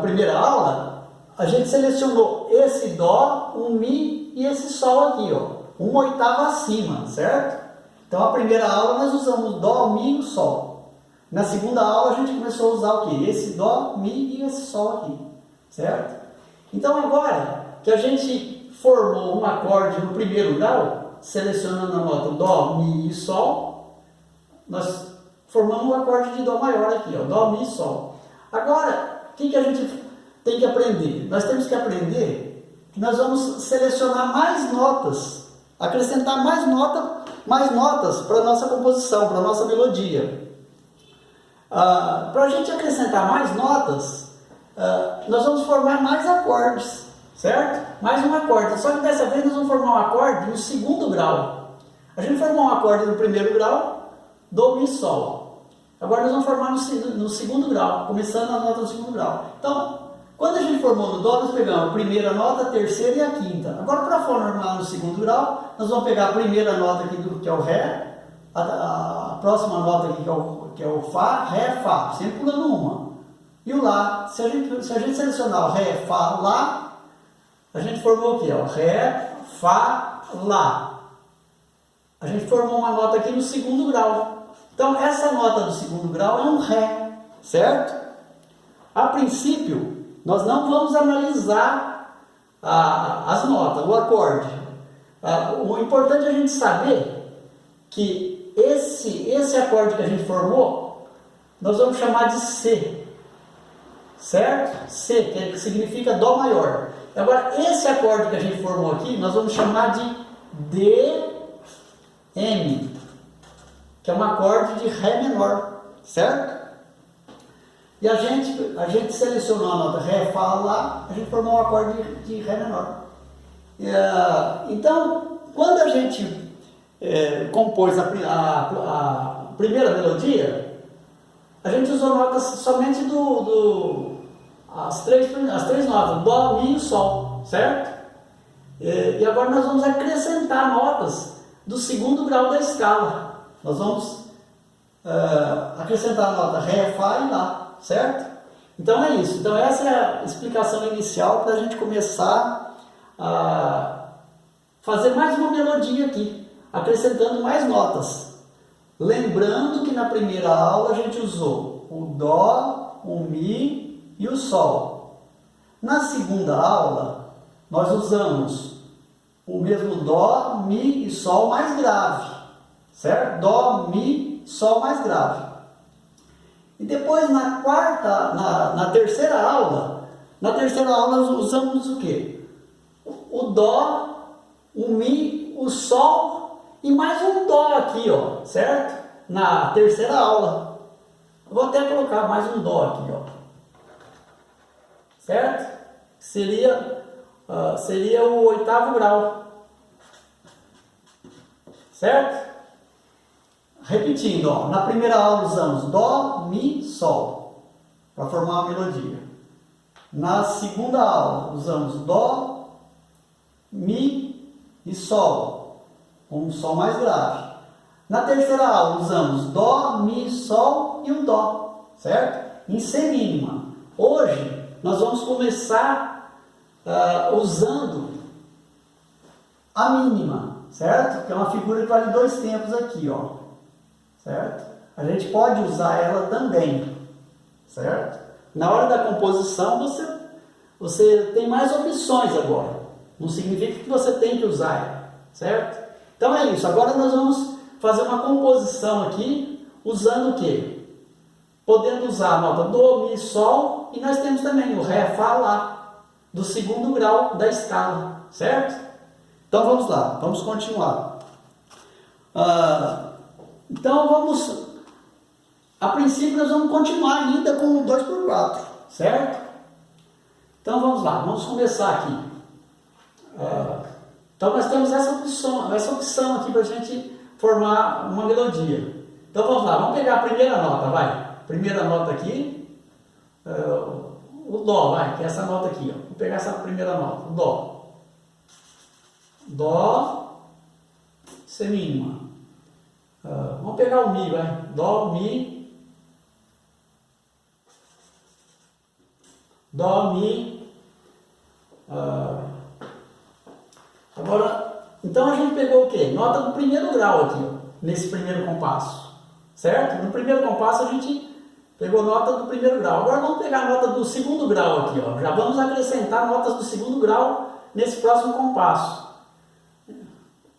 Speaker 1: primeira aula, a gente selecionou esse Dó, o Mi e esse Sol aqui, ó, uma oitava acima, certo? Então a primeira aula nós usamos o Dó, o Mi e o Sol. Na segunda aula a gente começou a usar o quê? Esse Dó, Mi e esse Sol aqui, certo? Então agora que a gente formou um acorde no primeiro grau, selecionando a nota Dó, Mi e Sol, nós formamos um acorde de Dó maior aqui, ó, Dó, Mi e Sol. Agora, o que a gente tem que aprender? Nós temos que aprender que nós vamos selecionar mais notas, acrescentar mais notas para a nossa composição, para a nossa melodia. Para a gente acrescentar mais notas, nós vamos formar mais acordes. Certo? Mais um acorde. Só que dessa vez nós vamos formar um acorde no segundo grau. A gente formou um acorde no primeiro grau, Dó, Mi, Sol. Agora nós vamos formar no segundo grau, começando a nota do segundo grau. Então, quando a gente formou no Dó, nós pegamos a primeira nota, a terceira e a quinta. Agora, para formar no segundo grau, nós vamos pegar a primeira nota aqui, que é o Ré, a próxima nota aqui, que é o Fá, Ré, Fá, sempre pulando uma. E o Lá. Se a gente selecionar o Ré, Fá, Lá, a gente formou o quê? Ré, Fá, Lá. a gente formou uma nota aqui no segundo grau. Então, essa nota do segundo grau é um Ré, certo? A princípio, nós não vamos analisar as notas, o acorde. O importante é a gente saber que esse acorde que a gente formou, nós vamos chamar de C, certo? C, que significa Dó maior. Agora, esse acorde que a gente formou aqui, nós vamos chamar de DM, que é um acorde de Ré menor, certo? E a gente selecionou a nota Ré, Fá, Lá, a gente formou um acorde de Ré menor. Então, quando a gente compôs a primeira melodia, a gente usou notas somente as três notas, Dó, Mi e Sol, certo? E agora nós vamos acrescentar notas do segundo grau da escala. Nós vamos acrescentar a nota Ré, Fá e Lá, certo? Então é isso. Então essa é a explicação inicial para a gente começar a fazer mais uma melodia aqui, acrescentando mais notas. Lembrando que na primeira aula a gente usou o Dó, o Mi e o Sol. Na segunda aula nós usamos o mesmo Dó, Mi e Sol mais grave, certo? Dó, Mi, Sol mais grave. E depois na terceira aula nós usamos o quê? O Dó, o Mi, o Sol e mais um Dó aqui, ó, certo? Na terceira aula. Eu vou até colocar mais um Dó aqui, ó, certo? Seria o oitavo grau, certo? Repetindo, ó, na primeira aula usamos Dó, Mi, Sol para formar uma melodia. Na segunda aula usamos Dó, Mi e Sol, com um Sol mais grave. Na terceira aula usamos Dó, Mi, Sol e um Dó, certo? Em C mínima. Hoje nós vamos começar usando a mínima, certo? Que é uma figura que vale dois tempos aqui, ó. Certo? A gente pode usar ela também, certo? Na hora da composição você tem mais opções agora. Não significa que você tem que usar ela, certo? Então é isso. Agora nós vamos fazer uma composição aqui usando o quê? Podendo usar a nota Dó, Mi, Sol e nós temos também o Ré, Fá, Lá do segundo grau da escala, certo? Então vamos lá, vamos continuar. Então a princípio nós vamos continuar ainda com o 2x4, certo? Então vamos lá, vamos começar aqui. Então nós temos essa opção aqui para a gente formar uma melodia. Então vamos lá, vamos pegar a primeira nota, vai. Primeira nota aqui, o Dó, vai, que é essa nota aqui, ó. Vou pegar essa primeira nota, o Dó. Dó, C mínima. Vamos pegar o Mi, vai. Dó, Mi. Dó, Mi. Agora, então a gente pegou o quê? Nota do primeiro grau aqui, ó, nesse primeiro compasso. Certo? No primeiro compasso a gente pegou nota do primeiro grau. Agora vamos pegar a nota do segundo grau aqui, ó. Já vamos acrescentar notas do segundo grau nesse próximo compasso.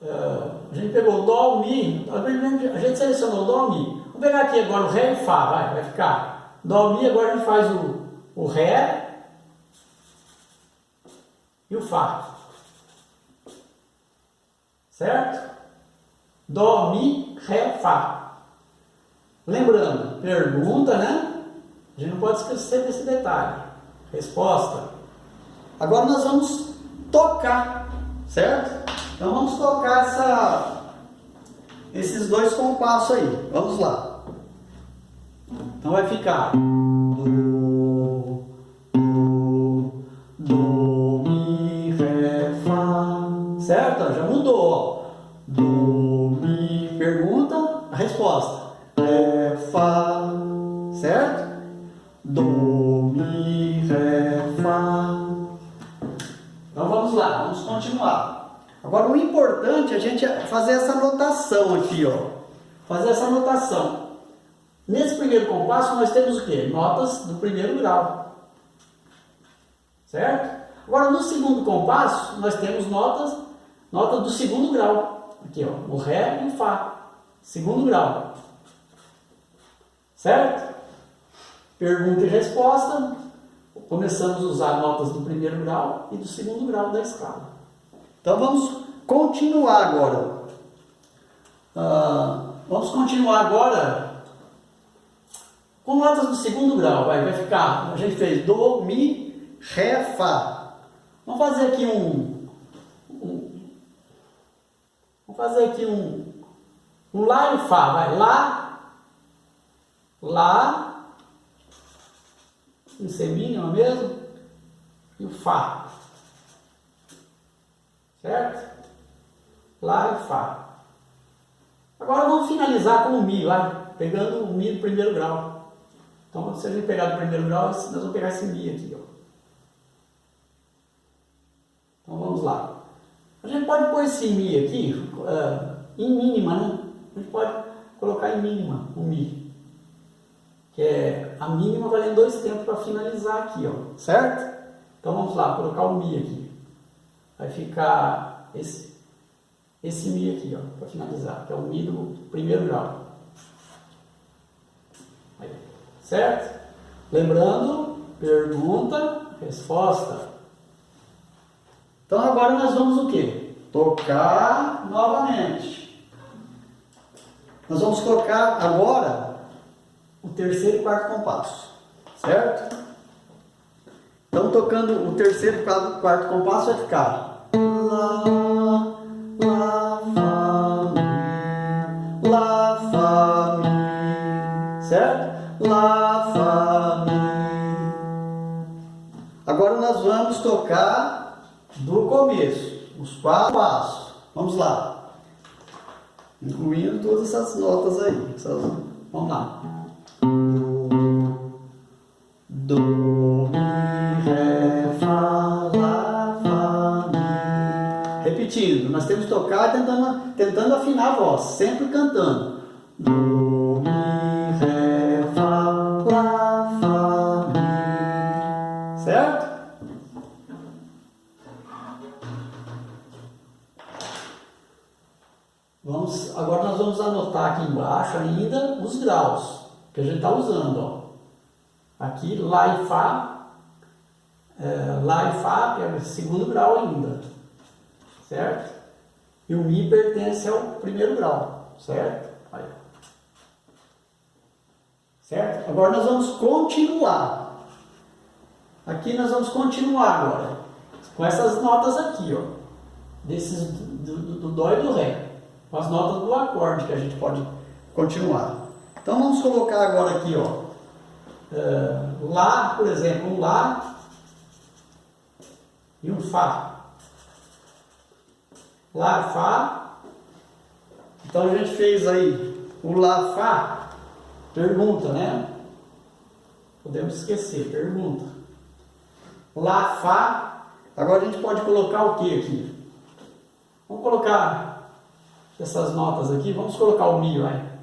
Speaker 1: A gente pegou o Dó, o Mi, a gente selecionou o Dó, o Mi. Vamos pegar aqui agora o Ré e o Fá, vai ficar Dó, Mi, agora a gente faz o Ré e o Fá. Certo? Dó, Mi, Ré, Fá. Lembrando, pergunta, né? A gente não pode esquecer desse detalhe. Resposta. Agora nós vamos tocar, certo? Então vamos tocar esses dois compassos aí. Vamos lá. Então vai ficar Dó, Mi, Ré, Fá. Certo? Já mudou, ó. Dó, Mi, pergunta, a resposta. Ré, Fá. Certo? Dó, Mi, Ré, Fá. Então vamos lá, vamos continuar. Agora, o importante é a gente fazer essa anotação aqui, ó. Fazer essa anotação. Nesse primeiro compasso, nós temos o quê? Notas do primeiro grau. Certo? Agora, no segundo compasso, nós temos notas do segundo grau. Aqui, ó. O Ré e o Fá. Segundo grau. Certo? Pergunta e resposta. Começamos a usar notas do primeiro grau e do segundo grau da escala. Então vamos continuar agora. Vamos continuar agora com notas do segundo grau. Vai ficar, a gente fez Do, Mi, Ré, Fá. Vamos fazer aqui um Lá e Fá. Vai, Lá, em semínima mesmo, e o Fá. Certo? Lá e Fá. Agora vamos finalizar com o Mi, vai, pegando o Mi do primeiro grau. Então, se a gente pegar do primeiro grau, nós vamos pegar esse Mi aqui, ó. Então vamos lá. A gente pode pôr esse Mi aqui em mínima, né? A gente pode colocar em mínima o Mi. Que é a mínima valendo 2 tempos para finalizar aqui, ó. Certo? Então vamos lá, colocar o Mi aqui. Vai ficar esse Mi aqui, ó, para finalizar, que é o Mi do primeiro grau. Aí, certo? Lembrando, pergunta, resposta. Então agora nós vamos o quê? Tocar novamente. Nós vamos tocar agora o terceiro e quarto compasso, certo? Então, tocando o terceiro e quarto compasso, vai ficar Lá, Lá, Fá, Mi, Lá, Fá, Mi, certo? Lá, Fá, Mi. Agora nós vamos tocar do começo, os 4 passos. Vamos lá, incluindo todas essas notas aí. Vamos lá. Do, Mi, Ré, Fá, Lá, Fá, Mi. Repetindo, nós temos que tocar tentando afinar a voz, sempre cantando. Do, Mi, Ré, Fá, Lá, Fá, Mi. Certo? Agora nós vamos anotar aqui embaixo ainda os graus que a gente está usando, ó. Aqui, Lá e Fá é o segundo grau ainda, certo? E o Mi pertence ao primeiro grau, certo? Aí. Certo? Agora nós vamos continuar. Aqui nós vamos continuar agora, com essas notas aqui, ó, do Dó e do Ré, com as notas do acorde que a gente pode continuar. Então vamos colocar agora aqui, ó. Lá, por exemplo, um Lá e um Fá. Lá, Fá. Então a gente fez aí o Lá, Fá. Pergunta, né? Podemos esquecer, pergunta. Lá, Fá. Agora a gente pode colocar o que aqui? Vamos colocar essas notas aqui. Vamos colocar o Mi, vai.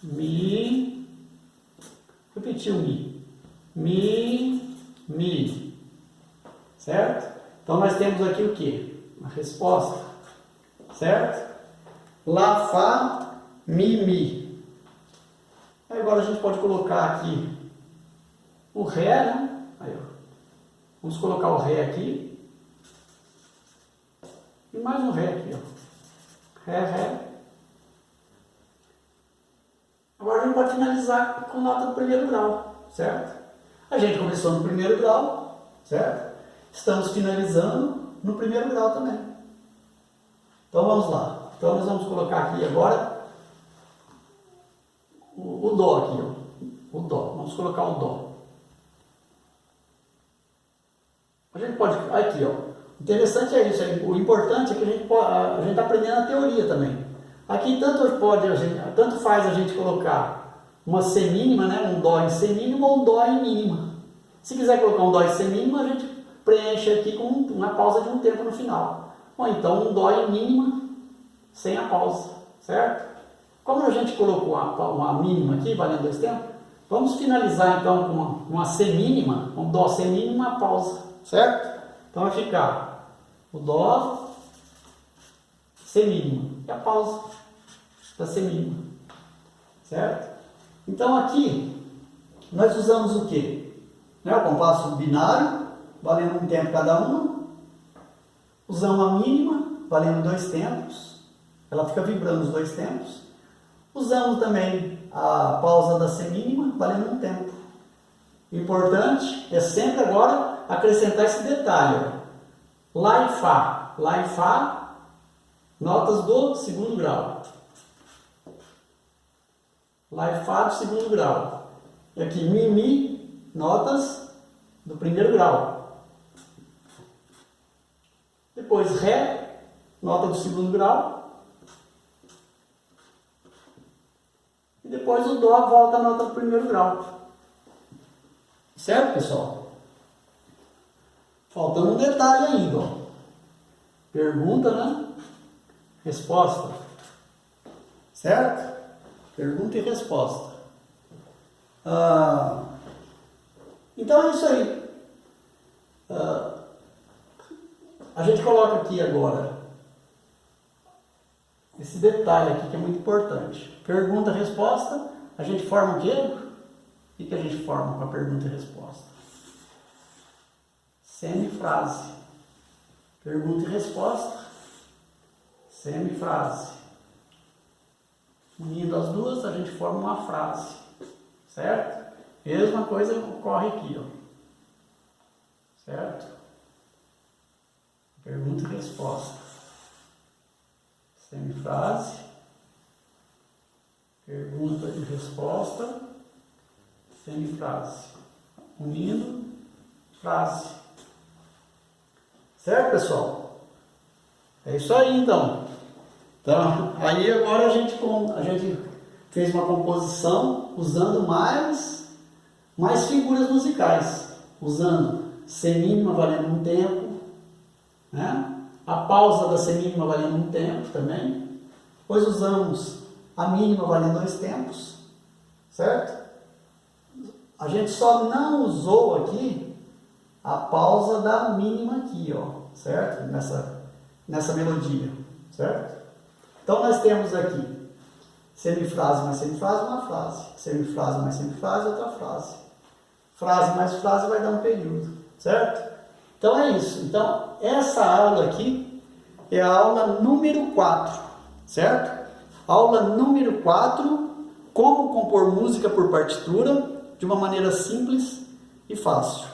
Speaker 1: Mi. Repetir o Mi. Mi, Mi. Certo? Então nós temos aqui o que? A resposta. Certo? Lá, Fá, Mi, Mi. Aí agora a gente pode colocar aqui o Ré, né? Aí, ó. Vamos colocar o Ré aqui. E mais um Ré aqui, ó. Ré, Ré. Agora a gente pode finalizar com nota do primeiro grau, certo? A gente começou no primeiro grau, certo? Estamos finalizando no primeiro grau também. Então vamos lá. Então nós vamos colocar aqui agora o Dó aqui, ó. O Dó. Vamos colocar o Dó. A gente pode... Aqui, ó. O interessante é isso. O importante é que a gente está aprendendo a teoria também. Aqui tanto faz a gente colocar uma semínima, né? Um Dó em semínima ou um Dó em mínima. Se quiser colocar um Dó em semínima, a gente preenche aqui com uma pausa de um tempo no final. ou então um Dó em mínima sem a pausa, certo? Como a gente colocou uma mínima aqui, valendo 2 tempos, vamos finalizar então com uma semínima, um Dó semínima e uma pausa, certo? Então vai ficar o Dó semínima e a pausa da semínima, certo? Então aqui nós usamos o quê? O compasso binário, valendo 1 tempo cada uma. Usamos a mínima, valendo 2 tempos. Ela fica vibrando os 2 tempos. Usamos também a pausa da semínima, valendo 1 tempo. Importante é sempre agora acrescentar esse detalhe. Lá e Fá. Lá e Fá, notas do 2º grau. Lá e Fá do 2º grau. E aqui Mi, Mi, notas do 1º grau. Depois Ré, nota do 2º grau. E depois o Dó volta a nota do 1º grau. Certo, pessoal? Faltando um detalhe ainda. Ó. Pergunta, né? Resposta. Certo? Pergunta e resposta. Então é isso aí. A gente coloca aqui agora esse detalhe aqui que é muito importante. Pergunta e resposta. A gente forma o quê? O que a gente forma com a pergunta e resposta? Semifrase. Pergunta e resposta. Semifrase. Unindo as duas, a gente forma uma frase. Certo? Mesma coisa ocorre aqui, ó. Certo? Pergunta e resposta. Semifrase. Pergunta e resposta. Semifrase. Unindo, frase. Certo, pessoal? É isso aí, então. Então, aí agora a gente fez uma composição usando mais figuras musicais. Usando semínima valendo 1 tempo, né? A pausa da semínima valendo 1 tempo também. Depois usamos a mínima valendo 2 tempos, certo? A gente só não usou aqui a pausa da mínima aqui, ó, certo? Nessa melodia, certo? Então nós temos aqui semifrase mais semifrase, uma frase. Semifrase mais semifrase, outra frase. Frase mais frase vai dar um período, certo? Então é isso. Então essa aula aqui é a aula número 4, certo? Aula número 4, como compor música por partitura de uma maneira simples e fácil.